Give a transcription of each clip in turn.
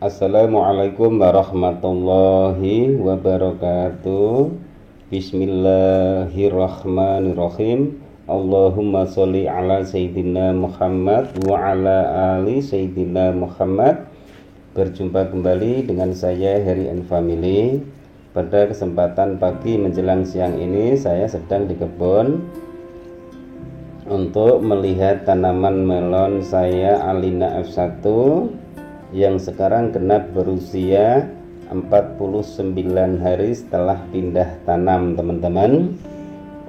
Assalamualaikum warahmatullahi wabarakatuh. Bismillahirrahmanirrahim. Allahumma sholli ala Sayyidina Muhammad wa ala ali Sayyidina Muhammad. Berjumpa kembali dengan saya Heri and Family. Pada kesempatan pagi menjelang siang ini saya sedang di kebun untuk melihat tanaman melon saya Alina F1 yang sekarang genap berusia 49 hari setelah pindah tanam, teman-teman.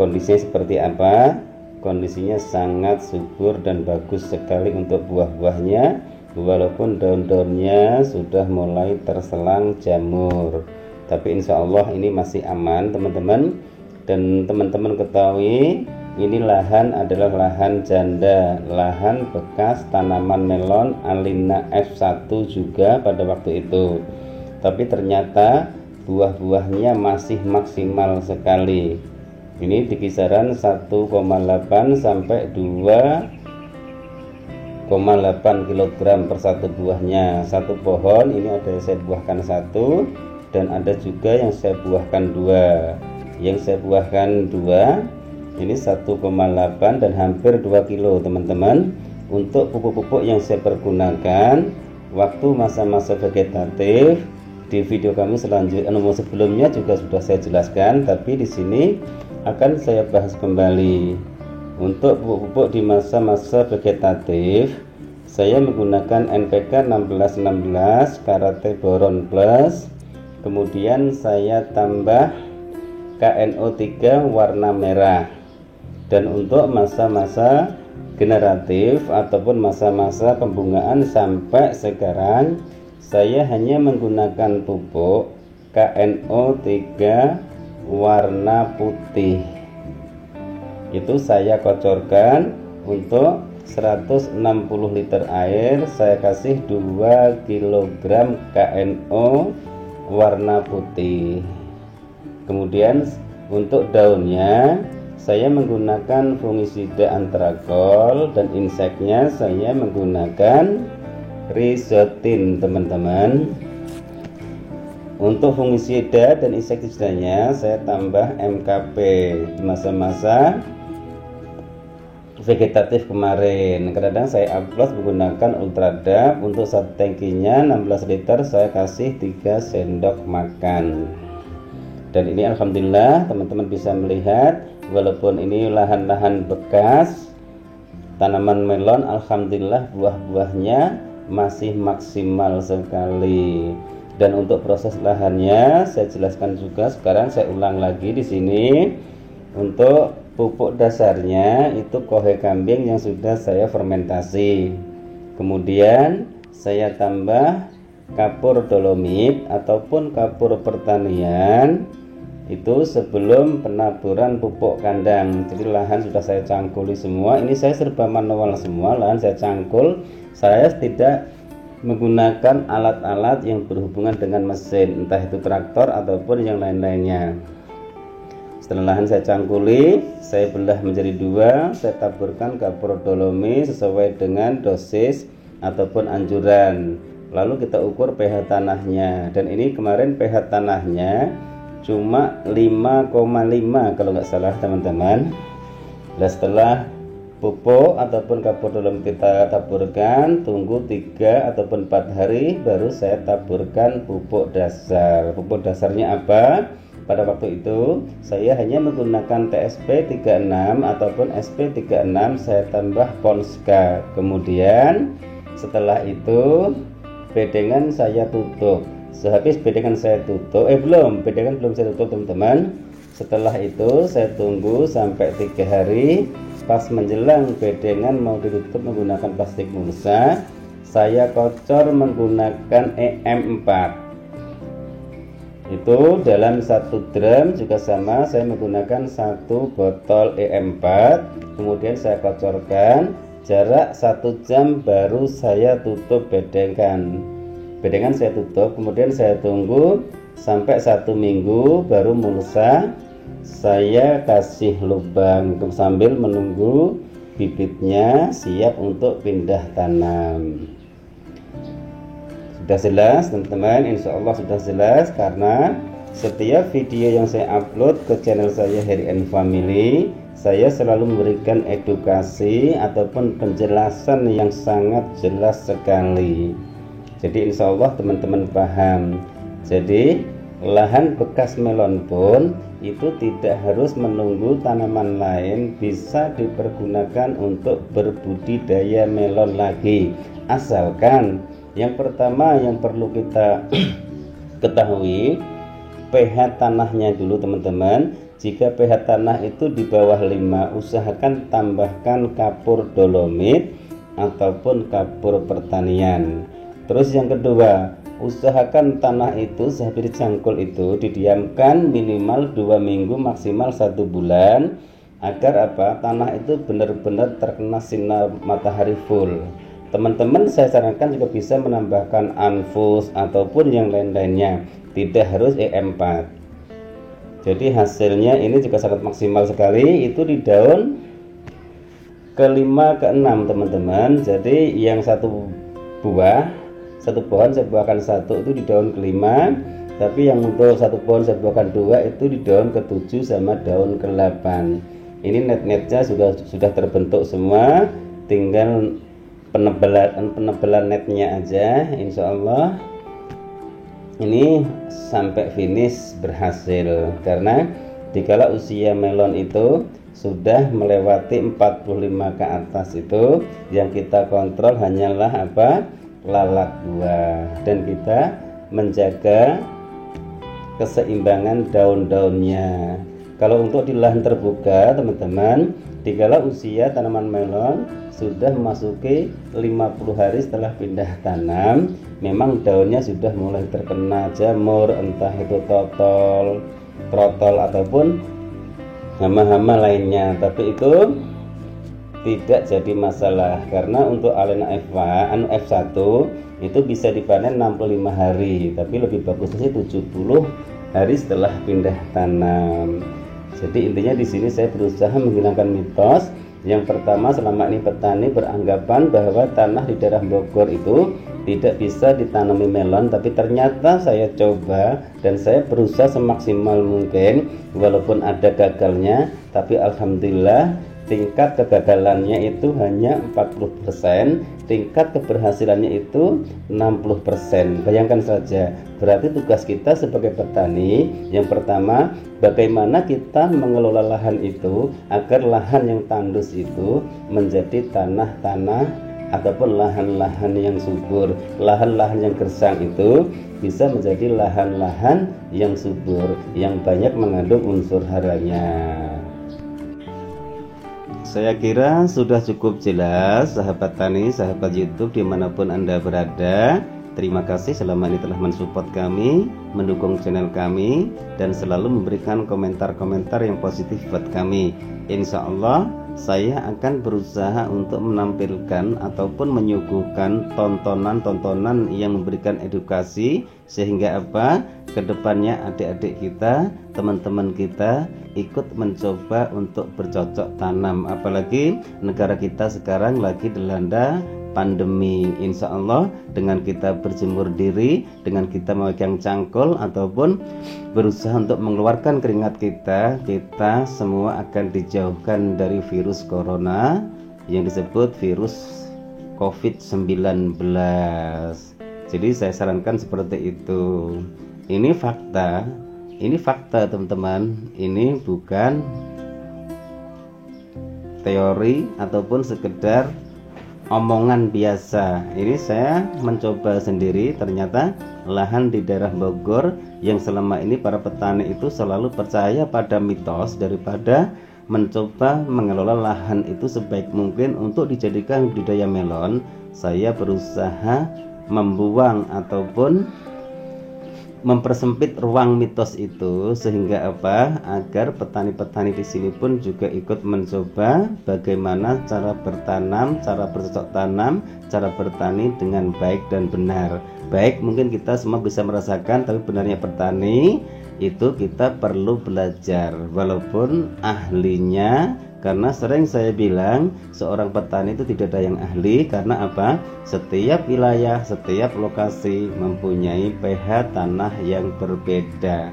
Kondisinya seperti apa? Kondisinya sangat subur dan bagus sekali untuk buah-buahnya, walaupun daun-daunnya sudah mulai terselang jamur, tapi insya Allah ini masih aman, teman-teman. Dan teman-teman ketahui, ini lahan adalah lahan janda, lahan bekas tanaman melon Alina F1 juga pada waktu itu. Tapi ternyata buah-buahnya masih maksimal sekali. Ini di kisaran 1,8 sampai 2,8 kg per satu buahnya. Satu pohon ini ada yang saya buahkan satu, dan ada juga yang saya buahkan dua. Yang saya buahkan dua ini 1,8 dan hampir 2 kilo, teman-teman. Untuk pupuk-pupuk yang saya pergunakan waktu masa-masa vegetatif di video kami selanjutnya, sebelumnya juga sudah saya jelaskan, tapi di sini akan saya bahas kembali. Untuk pupuk-pupuk di masa-masa vegetatif, saya menggunakan NPK 1616 Karate Boron Plus, kemudian saya tambah KNO3 warna merah. Dan untuk masa-masa generatif ataupun masa-masa pembungaan sampai sekarang, saya hanya menggunakan pupuk KNO3 warna putih. Itu saya kocorkan untuk 160 liter air, saya kasih 2 kg KNO warna putih. Kemudian untuk daunnya saya menggunakan fungisida antrakol, dan inseknya saya menggunakan Rizotin, teman-teman. Untuk fungisida dan insektisidanya saya tambah MKP di masa-masa vegetatif kemarin. Kadang saya upload menggunakan Ultradap. Untuk satu tangkinya 16 liter saya kasih 3 sendok makan. Dan ini alhamdulillah teman-teman bisa melihat, walaupun ini lahan-lahan bekas tanaman melon, alhamdulillah buah-buahnya masih maksimal sekali. Dan untuk proses lahannya saya jelaskan juga, sekarang saya ulang lagi di sini. Untuk pupuk dasarnya itu kohe kambing yang sudah saya fermentasi. Kemudian saya tambah kapur dolomit ataupun kapur pertanian itu sebelum penaburan pupuk kandang. Jadi lahan sudah saya cangkuli semua. Ini saya serba manual semua, lahan saya cangkul. Saya tidak menggunakan alat-alat yang berhubungan dengan mesin, entah itu traktor ataupun yang lain-lainnya. Setelah lahan saya cangkuli, saya belah menjadi dua, saya taburkan kapur dolomit sesuai dengan dosis ataupun anjuran. Lalu kita ukur pH tanahnya, dan ini kemarin pH tanahnya cuma 5,5 kalau nggak salah, teman-teman. Nah, setelah pupuk ataupun kapur dolomit kita taburkan, tunggu 3 ataupun 4 hari baru saya taburkan pupuk dasar. Pupuk dasarnya apa? Pada waktu itu saya hanya menggunakan TSP 36 ataupun SP 36, saya tambah Ponska. Kemudian setelah itu bedengan saya tutup. Sehabis bedengan saya tutup, bedengan belum saya tutup, teman-teman. Setelah itu saya tunggu sampai 3 hari. Pas menjelang bedengan mau ditutup menggunakan plastik mulsa, saya kocor menggunakan EM4. Itu dalam 1 drum juga sama, saya menggunakan 1 botol EM4. Kemudian saya kocorkan, jarak 1 jam baru saya tutup bedengan. Bedengan saya tutup, kemudian saya tunggu sampai 1 minggu baru mulsa saya kasih lubang sambil menunggu bibitnya siap untuk pindah tanam. Sudah jelas teman-teman, insya Allah sudah jelas, karena setiap video yang saya upload ke channel saya Heri and Family, saya selalu memberikan edukasi ataupun penjelasan yang sangat jelas sekali. Jadi insya Allah teman-teman paham. Jadi lahan bekas melon pun itu tidak harus menunggu tanaman lain, bisa dipergunakan untuk berbudidaya melon lagi. Asalkan yang pertama yang perlu kita ketahui pH tanahnya dulu teman-teman. Jika pH tanah itu di bawah 5, usahakan tambahkan kapur dolomit ataupun kapur pertanian. Terus yang kedua, usahakan tanah itu sehabis cangkul itu didiamkan minimal 2 minggu maksimal 1 bulan, agar apa? Tanah itu benar-benar terkena sinar matahari full. Teman-teman saya sarankan juga bisa menambahkan anfus ataupun yang lain-lainnya, tidak harus EM4. Jadi hasilnya ini juga sangat maksimal sekali, itu di daun ke-5 ke-6 teman-teman. Jadi yang satu pohon saya buahkan 1 itu di daun ke-5, tapi yang untuk satu pohon saya buahkan 2 itu di daun ke-7 sama daun ke-8. Ini net-netnya sudah terbentuk semua, tinggal penebalan netnya aja. Insya Allah ini sampai finish berhasil, karena dikala usia melon itu sudah melewati 45 ke atas, itu yang kita kontrol hanyalah apa? Lalat buah, dan kita menjaga keseimbangan daun-daunnya. Kalau untuk di lahan terbuka teman-teman, dikala usia tanaman melon sudah memasuki 50 hari setelah pindah tanam, memang daunnya sudah mulai terkena jamur, entah itu trotol ataupun hama-hama lainnya, tapi itu tidak jadi masalah, karena untuk Alena F1 itu bisa dipanen 65 hari, tapi lebih bagusnya sih 70 hari setelah pindah tanam. Jadi intinya di sini saya berusaha menghilangkan mitos. Yang pertama, selama ini petani beranggapan bahwa tanah di daerah Bogor itu tidak bisa ditanami melon, tapi ternyata saya coba dan saya berusaha semaksimal mungkin, walaupun ada gagalnya, tapi alhamdulillah tingkat kegagalannya itu hanya 40%, tingkat keberhasilannya itu 60%. Bayangkan saja, berarti tugas kita sebagai petani yang pertama, bagaimana kita mengelola lahan itu agar lahan yang tandus itu menjadi tanah-tanah ataupun lahan-lahan yang subur. Lahan-lahan yang gersang itu bisa menjadi lahan-lahan yang subur, yang banyak mengandung unsur haranya. Saya kira sudah cukup jelas, sahabat tani, sahabat YouTube dimanapun Anda berada. Terima kasih selama ini telah mensupport kami, mendukung channel kami, dan selalu memberikan komentar-komentar yang positif buat kami. Insya Allah saya akan berusaha untuk menampilkan ataupun menyuguhkan tontonan-tontonan yang memberikan edukasi, sehingga apa? Kedepannya adik-adik kita, teman-teman kita ikut mencoba untuk bercocok tanam. Apalagi negara kita sekarang lagi dilanda pandemi. Insya Allah dengan kita berjemur diri, dengan kita memegang cangkul ataupun berusaha untuk mengeluarkan keringat kita, kita semua akan dijauhkan dari virus corona yang disebut virus COVID-19. Jadi saya sarankan seperti itu. Ini fakta teman-teman, ini bukan teori ataupun sekedar omongan biasa. Ini saya mencoba sendiri, ternyata lahan di daerah Bogor yang selama ini para petani itu selalu percaya pada mitos daripada mencoba mengelola lahan itu sebaik mungkin untuk dijadikan budidaya melon. Saya berusaha membuang ataupun mempersempit ruang mitos itu, sehingga apa? Agar petani-petani di sini pun juga ikut mencoba bagaimana cara bertanam, cara bercocok tanam, cara bertani dengan baik dan benar. Baik, mungkin kita semua bisa merasakan, tapi benarnya bertani itu kita perlu belajar, walaupun ahlinya Karena sering saya bilang seorang petani itu tidak ada yang ahli. Karena apa? Setiap wilayah, setiap lokasi mempunyai pH tanah yang berbeda.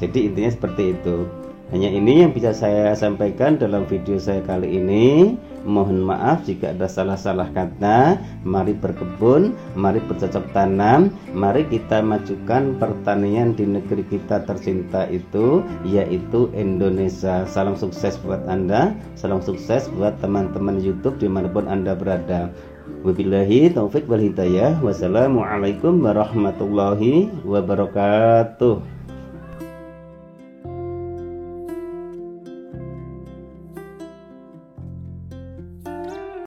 Jadi intinya seperti itu. Hanya ini yang bisa saya sampaikan dalam video saya kali ini. Mohon maaf jika ada salah-salah kata. Mari berkebun, mari bercocok tanam, mari kita majukan pertanian di negeri kita tercinta itu, yaitu Indonesia. Salam sukses buat Anda, salam sukses buat teman-teman YouTube dimanapun Anda berada. Wabillahi taufik wal hidayah. Wassalamualaikum warahmatullahi wabarakatuh.